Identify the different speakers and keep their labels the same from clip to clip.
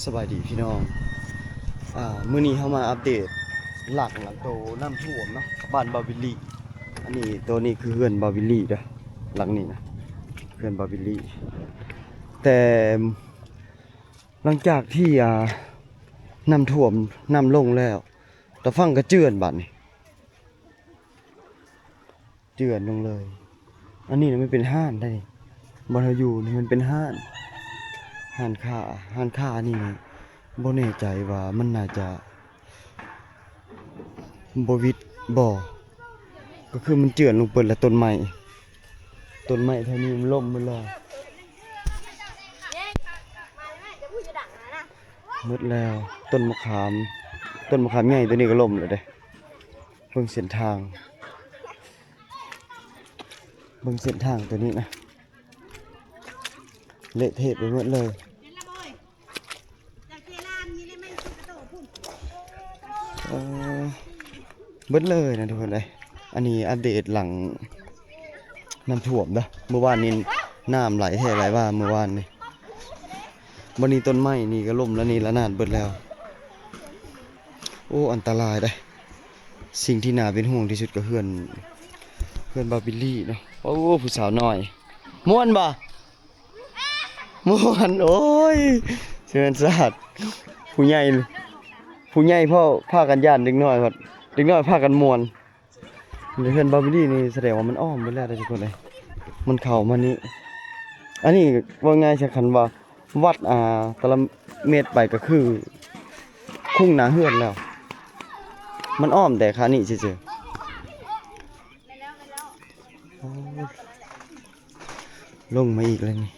Speaker 1: สบายดีพี่น้องมื้อนี้เข้ามาอัปเดตหลังโตน้ำท่วมเนาะบ้านบาวิลลี่อันนี้ตัวนี้คือเฮือนบาวิลลี่เด้อหลังนี้นะเฮือนบาวิลลี่แต่หลังจากที่น้ำท่วมน้ำลงแล้วตะฟังก็เจือนบัดนี้เจือนลงเลยอันนี้มันเป็นห้านได้บ่ทาอยู่นี่มันเป็นห้านค้านี่บ่แน่ใจว่ามันน่าจะบ่วิดบ่ก็คือมันเจือนลงเปิดแล้วต้นไม้เท่านี้มันล่มหมดแล้วหมดแล้วต้นมะขามใหญ่ตัวนี้ก็ล่มแล้วเด้เบิ่งเส้นทางตัวนี้นะเละเทะไปหมดเลยเบิดเลยนะทุกคนเลยอันนี้อัปเดตหลังน้ำท่วมเด้อเมื่อวานนี้น้ำไหลแท้ไหลว่าเมื่อวานนี่วันนี้ต้นไม้นี่ก็ล่มแล้วนี่ละนาดเบิดแล้วโอ้อันตรายได้สิ่งที่น่าเป็นห่วงที่สุดก็เฮือนบาบิลลี่เนาะโอ้ผู้สาวน้อยม่วนบ่ม่วนโอ้ยเชิญสาดผู้ใหญ่พ่อพากันย่านเด็กน้อยครับเด็กน้อยพากันม่วนเฮือนบาบิลลี่นี่แสดงว่ามันอ้อมไปแล้วทุกคนเลยมันเข้ามานี่อันนี้ว่าง่ายใช่คันว่าวัดตารางเมตรไปก็คือคุ้งนาเฮือนแล้วมันอ้อมแต่ขานี่เฉยๆลงมาอีกเลยนี่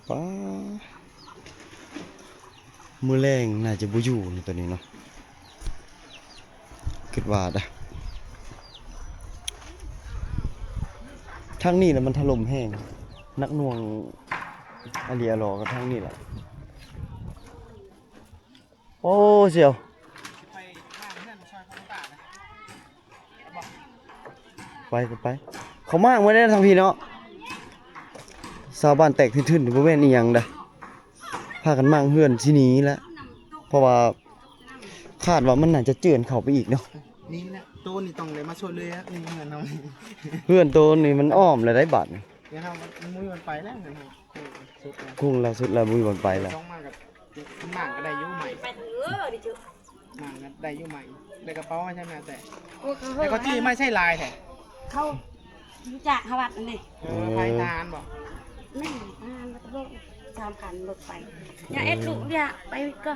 Speaker 1: ป้ามือแรงน่าจะบ่อยู่ในตัวนี้เนาะคิดว่าทางนี้นะมันถล่มแห้งนักหน่วงอาเรียรอกับทางนี้แหละโอ้เสี่ยวไปเขามากไม่ได้ทางพี่เนาะชาวบ้านแตกทื่นๆบริเวณนี้ยังได้พากันมั่งเฮือนที่นี้แล้วเพราะว่าคาดว่ามันน่าจะเจือนเข้าไปอีกเนาะ
Speaker 2: นี่แหละตัวนี้ต้องเลยมาช่วยเลยฮะนี่เงินเรา
Speaker 1: เพื่อนตัวนี้มันอ้อมเลยได้บัตร
Speaker 2: เนี่ยครับมันมุ้ยมันไปแล้วเงินเรา
Speaker 1: คุ้งแล้วสุดแล้วบุยบนไปแล้ว
Speaker 2: ต้องมากับหมางก็ได้ยุ่ใหม่หมางก็ได้ยุ่ใหม่ได้กระเป๋าไม่ใช่ไหมแต่ก็จี้ไม่ใช่ลายแท้
Speaker 3: เขารู้จักขวัดนี่
Speaker 2: ไฟทานบอก
Speaker 3: นี่ทานมาตะโกนทำขันรถไปอย่าเอ็ดลูกอย่าไปก็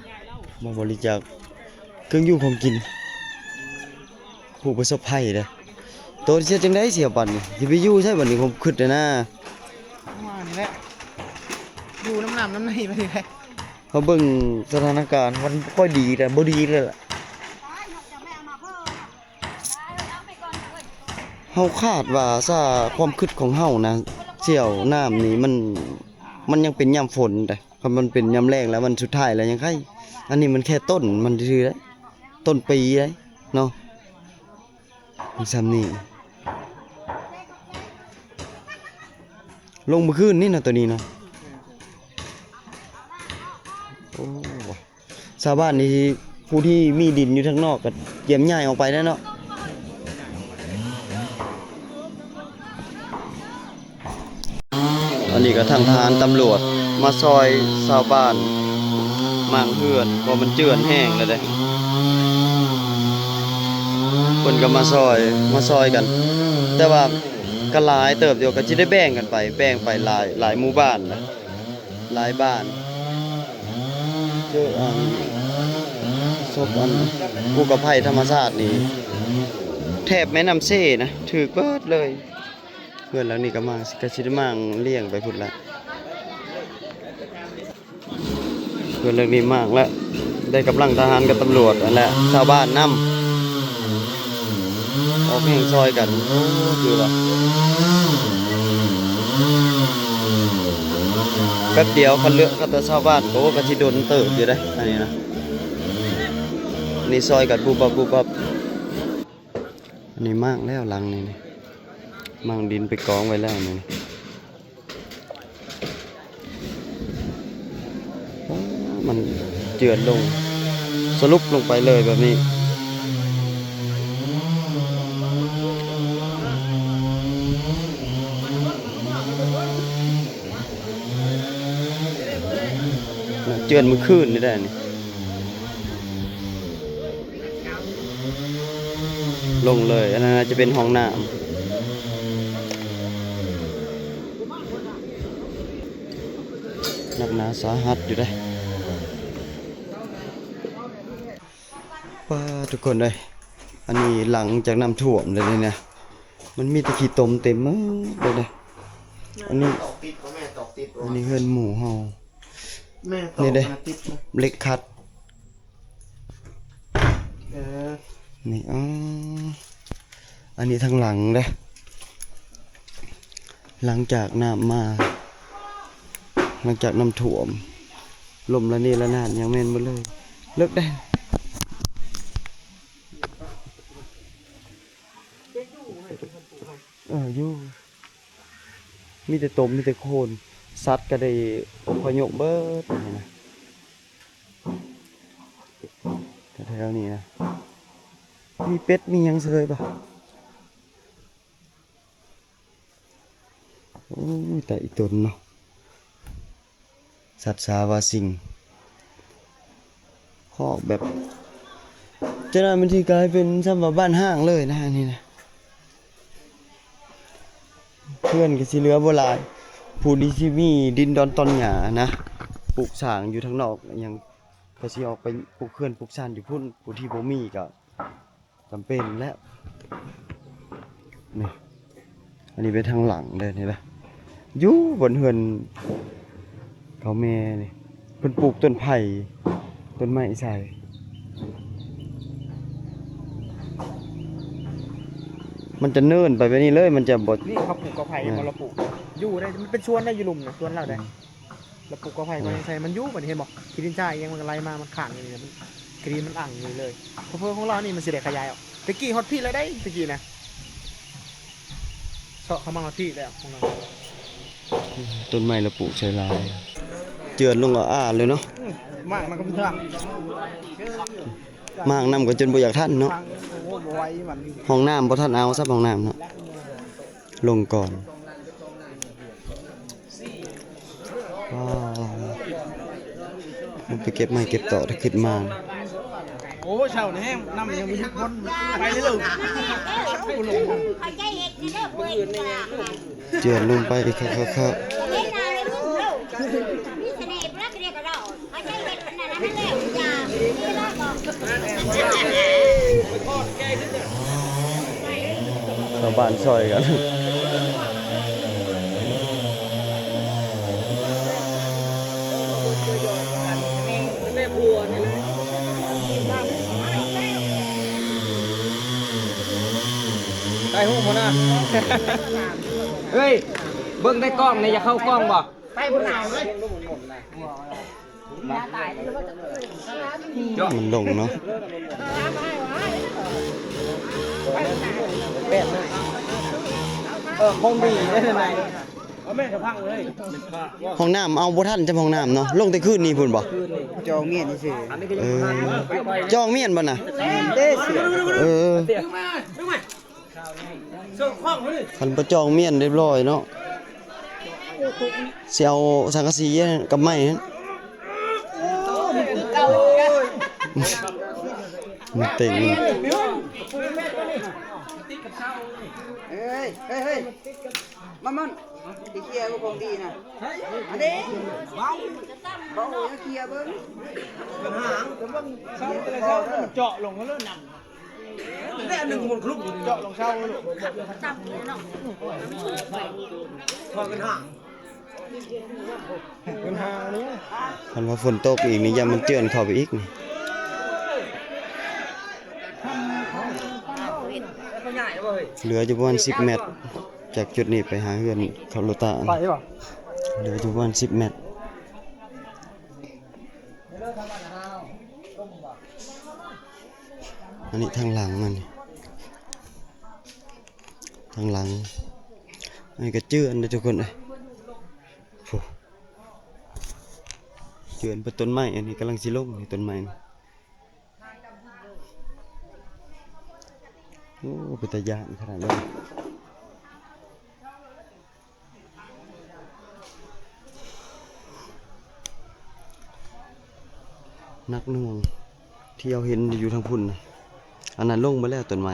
Speaker 1: มาบริจาคเครื่องยุ่งของกินผู้ประสบภัยเลยตัวเสียจังได้เสียบัตรนี่ที่ไปยู่ใช่บัตรนี่ผมขึ้นเลยนะ
Speaker 2: ว่านี่แหละดูน้ำในไปเลย
Speaker 1: เขาเบิ่งสถานการณ์มันค่อยดีแต่บ่ดีเลยล่ะเฮาคาดว่าซะความคิดของเฮานะเสี่ยวน้ำนี่มันยังเป็นยามฝนแต่พอมันเป็นยามแล้งแล้วมันสุดท้ายแล้วยังไงอันนี้มันแค่ต้นมันซื่อๆได้ต้นปีได้เนาะมันซ้ำนี่ลงเมื่อคืนนี่นะตัวนี้เนาะโอ้ชาวบ้านนี่ผู้ที่มีดินอยู่ข้างนอกก็เยี่ยมย้ายออกไปแล้วเนาะอันนี้ก็ทางทหารตำรวจมาซอยชาวบ้านมางเฮือนเพราะมันเจือนแห้งแล้วเด้เพิ่นก็มาซอยกันแต่ว่าก็หลายเติบเดียวก็สิได้แบ่งกันไปหลายหมู่บ้านนะหลายบ้านเจอศพอุกภัยธรรมชาตินี่แถบแม่น้ำเซ่นะถูกเบิดเลยเพื่อนแล้วนี่ก็มาก็สิได้มั่งเลี้ยงไปพุ่นละเพื่อนเรื่องนี้มากแล้วได้กำลังทหารกับตำรวจนั่นแหละชาวบ้านนำออกแห่งซอยกันคือว่าแป๊บเดียวคันเลือกก็จะชาวบ้านโอ้ก็สิโดนเติบอยู่ได้อันนี้นะนี่ซอยกันบูบับอันนี้มากแล้วหลังนี่มั่งดินไปกองไว้แล้วนี่ มันเจือนลงสรุปลงไปเลยแบบนี้เจือนมันขึ้นนี่ได้นี่ลงเลยอันนั้นจะเป็นห้องน้ำหนักหนาสาหัสอยู่ได้ป้าทุกคนเลยอันนี้หลังจากน้ำท่วมเลยเนี่ยมันมีตะขี้ตมเต็มเลยนะอันนี้เฮือนหมูเฮานี่เด้เล็กคัดนี่อันนี้ทางหลังเด้หลังจากน้ำมาหลังจากน้ำท่วมลมละนี่ละนาดยังแม่นหมดเลยเลิกได้อยู่มีแต่ตมมีแต่โคนสัตว์ก็ได้อพยพเบิดนี่นะแถวๆนี้นะมีเป็ดมีหยังเสยป่ะโอ้ยแต่อีกตนเนาะสัตว์สาวาสิงคอกแบบจะได้มันที่กลายเป็นสำหรับบ้านห้างเลยนะนี่นะเพื่อนก็สิเหลือบ่หลายผู้ดีที่มีดินดอนตอนหญ้านะปลูกสร้างอยู่ทางนอกยังก็สิออกไปปลูกเขื่อนปลูกซ่านอยู่พุ่นผู้ที่บ่มีก็จำเป็นแล้วนี่อันนี้เป็นทางหลังเด้อนี่แหละอยู่บนเฮือนเขาแม่นี่เพิ่นปลูกต้นไผ่ต้นไม้ใส่มันจะเนิ่นไปแบบนี้เลยมันจะบ่
Speaker 2: นี่เขาปลูกกอไผ่ยังเราปลูกอยู่ได้มันเป็นสวนได้อยู่หลุมนะสวนเราได้เราปลูกกอไผ่ก็ยังใส่มันอยู่เหมือนเห็นบอกกินดินจ่ายยังมันไหลมามันขังอย่างนี้มันกรีนมันอ่างอยู่เลยเพราะของเรานี่มันสิได้ขยายออกตะกี้ฮอตพี่เลยได้ตะกี้นะเสาะเข้ามาฮอตพี่แล้วของเรา
Speaker 1: ต้นไม้เราปลูกใช้ลายเจือนลงอ่าเลยเนาะ
Speaker 2: มากมันก็เป็นทาง
Speaker 1: มากน้ำก็จนบ่อยากทันเนาะ
Speaker 2: ทางโอ้โหไว้มัน
Speaker 1: ห้องน้ำบ่ทันเอาซับห้องน้ำเนาะลงก่อนว้าวมันไปเก็บไม้เก็บต่อถ้าขึ้นมา
Speaker 2: โอ้เช่าในแห้งน้ำยังมีทุกคนไปเลย
Speaker 1: เจือนลงไปค่ะชาวบ้านซอยกัน
Speaker 4: ได้หูหมดนะเฮ้ยเบิ่งได้กล้องเนี่ยอย่าเข้ากล้องบ่ไปบนหนาวเลย
Speaker 1: มันลงเนาะ
Speaker 4: คงดีได้ทนาย
Speaker 1: ห้องน้ำเอาบ่ทันจะห้องน้ำเนาะลงแต่คืนนี้พุ่นบ่
Speaker 2: จองเมียนี่สิ
Speaker 1: จองเมียนบ่น่ะ
Speaker 2: เด้เสีย
Speaker 1: คันบ่จองเมียนเรียบร้อยเนาะสิเอาสังกะสีกับไม้นั่นมันเต็ง
Speaker 2: เฮ้ยมันดีเคลียร์ก็คงดีนะอันนี้เบาจะเคลียร์เบิ้งมันห่างแต่ว่าเศร้าแต่เศร้ามันเจาะลงก็เริ่มหนักแต่หนึ่งหมดคลุกเจาะลงเศร้าเลยพอกันห่างกันห่างนี้
Speaker 1: คันว่าฝนตกอีกนี่ยามมันเจือนเข้าไปอีกนี่เหลืออยู่ประมาณ10 เมตรจากจุดนี้ไปหาเฮือนเขาโลตา
Speaker 2: ไปป่ะ
Speaker 1: เหลืออยู่ประมาณ10 เมตรอันนี้ทางหลังมันทางหลังอันนี้ก็เจือนเลยทุกคนเลยโ จือนเป็นต้นไม้อันนี้กำลังสิลงนี่ต้นไม้นี่โอ้เป็นตาย่านขนาดนั้นนักหน่วงที่เราเห็นอยู่ทางพุ่นนะอันนั้นลงมาแล้วต้นไม้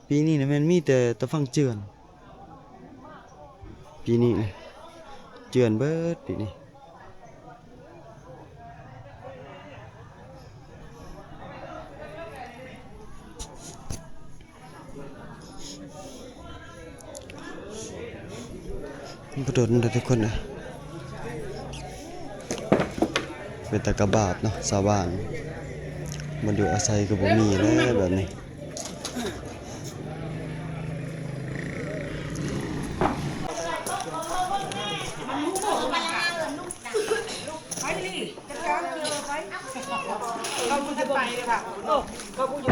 Speaker 1: ปีนี้นะแม่นมีแต่ตะฟังเจือนปีนี้นะเจือนเบิดปีนี้มันโดนนะทุกคนนะเป็นตะกะบาบเนาะชาวบ้านมันอยู่อาศัยก็บ่มีแล้วแบบนี้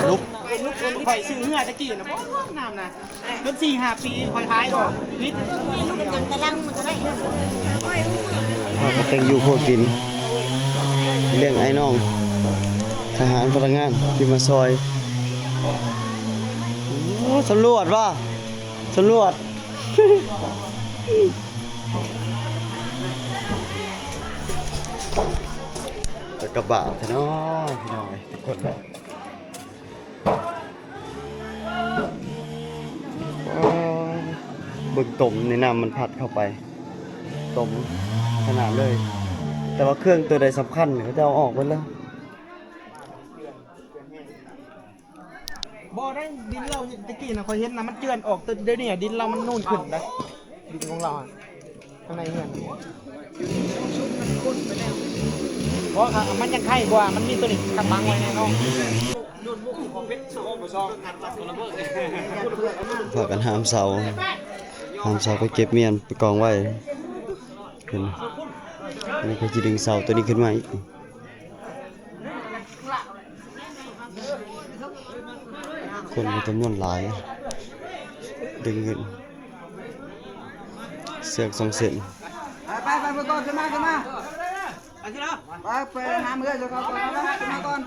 Speaker 1: ลุก
Speaker 2: คอยซื้อเหือตะกี้นะบ่น้ำนะรถ4-5 ปีคอยท้ายก่อนนิด
Speaker 1: พ่อก็แต่งอยู่พวกกินเลี้ยงไอ้น้องทหารพนักงานที่มาซอยโอ้สำรวจว่ะสำรวจ แต่กระบะแต่น้อยพี่น้อยทุกคนเลยบึกตมในน้ำมันพัดเข้าไปตมขนาดเลย แต่ว่าเครื่องตัวใดสำคัญเนี่ยเขาจะเอาออกไปแล้ว
Speaker 2: บ่ได้ดินเราตะกี้นะคอยเห็นนะมันเจือนออกแต่เดี๋ยวนี้ดินเรามันนูนขึ้นนะดินของเราข้างในเหือนเพราะมันยังไข่กว่ามันมีตัวนี้กำบังไว้แน่นอน
Speaker 1: พากันหามเสาไปเก็บเมียนไปกองไว้เห็นนี่ก็จะดึงเสาตัวนี้ขึ้นมาอีกคนมีจำนวนหลายดึงขึ้นเสือก2 เส้น
Speaker 2: ไปก่อนขึ้นมาไปหาเมื่อจะก่อนขึ้นมาก่อน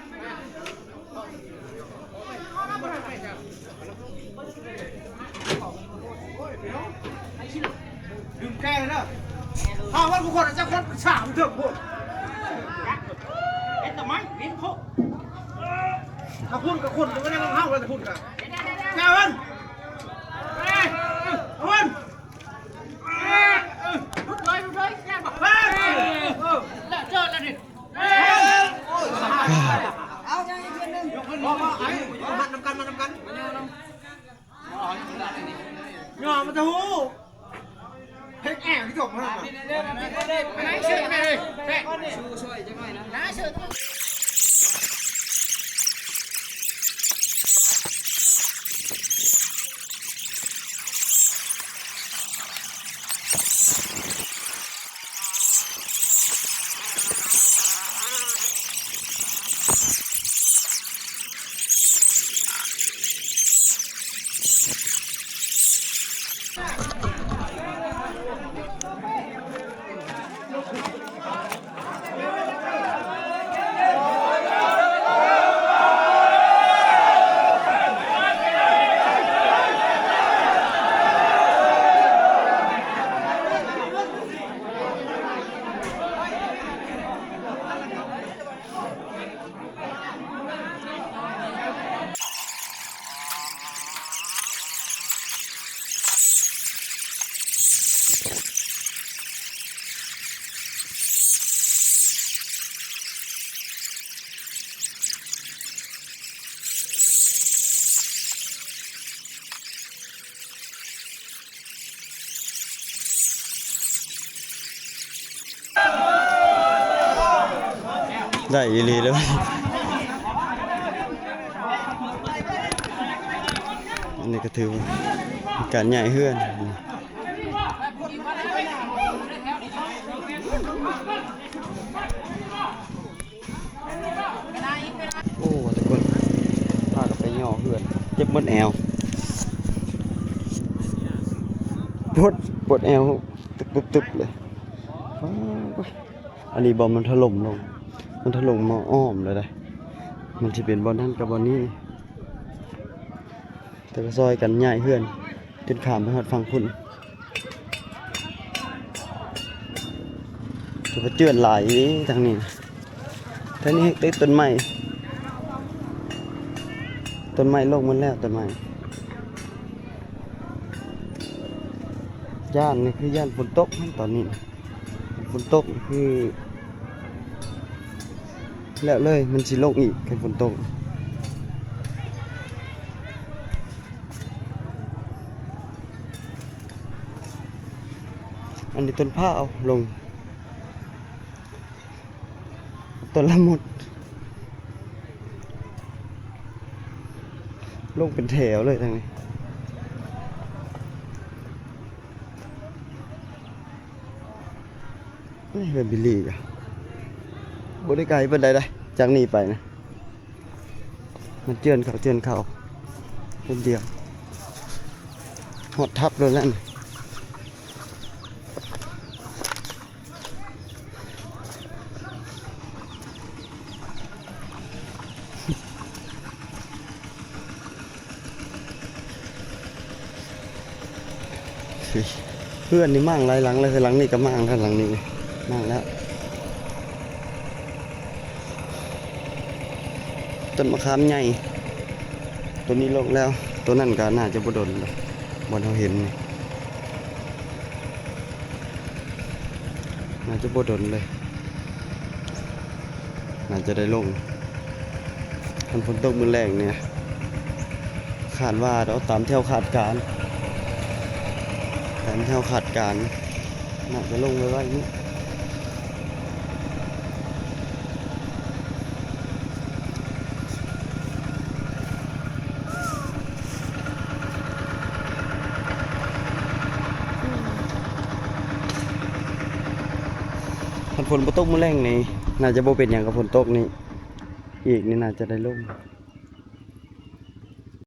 Speaker 2: ดื่มแก้เลยนะถ้าว่ากูคนจะคนสามเถอะพวกเอ็ดทำไมลิ้นโคถ้าคุณกับคุณก็ไม่ได้ต้องเข้าเลยแต่คุณกันแก้วมันคุณรุดเลยแก้วบอกแล้วเจอแล้วดิเอาใจเย็นนึงมาไอ้มันนำกันย่อมาจะหูเพ็กแอบที่จบมาไหนเชื่อไหมเพ็กช่วยจะไม่นะเชื่อ
Speaker 1: ได้อีหลีเลยอันนี้ก็ถือว่าเป็นการใหญ่เฮือนโอ้ทุกคนพากันไปย่อเฮือนเจ็บหมดแอวปวดแอวตึบเลย อันนี้บอลมันถล่มลง มันถล่มมาอ้อมเลยได้มันจะเป็นบอลนั่นกับบอลนี้แต่ก็ซอยกันใหญ่เพื่อนจนขามไปหอดฝั่งคุณจะไปเจือนไหลทางนี้ท่านี้ติดต้นไม้ลงมันแล้วต้นไม้ย่านนี่คือย่านฝนตกตอนนี้ฝนตกคือแล้วเลยมันสิลงอีกกันฝนตกอันนี้ต้นผ้าเอาลงต้นละมุดลงเป็นแถวเลยทางนี้นี่เป็นบิลลี่อะบริไกลเป็นใดได้จากนี้ไปนะมันเจือนเขาเป็นเดียวหดทับเลยแล้วนี่เพื่อนนี่มั่งหลายหลังเลยหลังนี้ก็มั่งแล้วหลังนี้มั่งแล้วต้นมะขามใหญ่ตัวนี้ลงแล้วตัวนั้นก็น่าจะบ่โดนเลยบ่เราเห็นนี่น่าจะบ่โดนเลยน่าจะได้ลงฝนตกมื้อแรกเนี่ยคาดว่าเราตามแถวคาดการณ์น่าจะลงไว้นี้ฝนบ่ตกมื้อแรงนี่น่าจะบ่เป็นหยังกับฝนตกนี่อีกนี่น่าจะได้ลง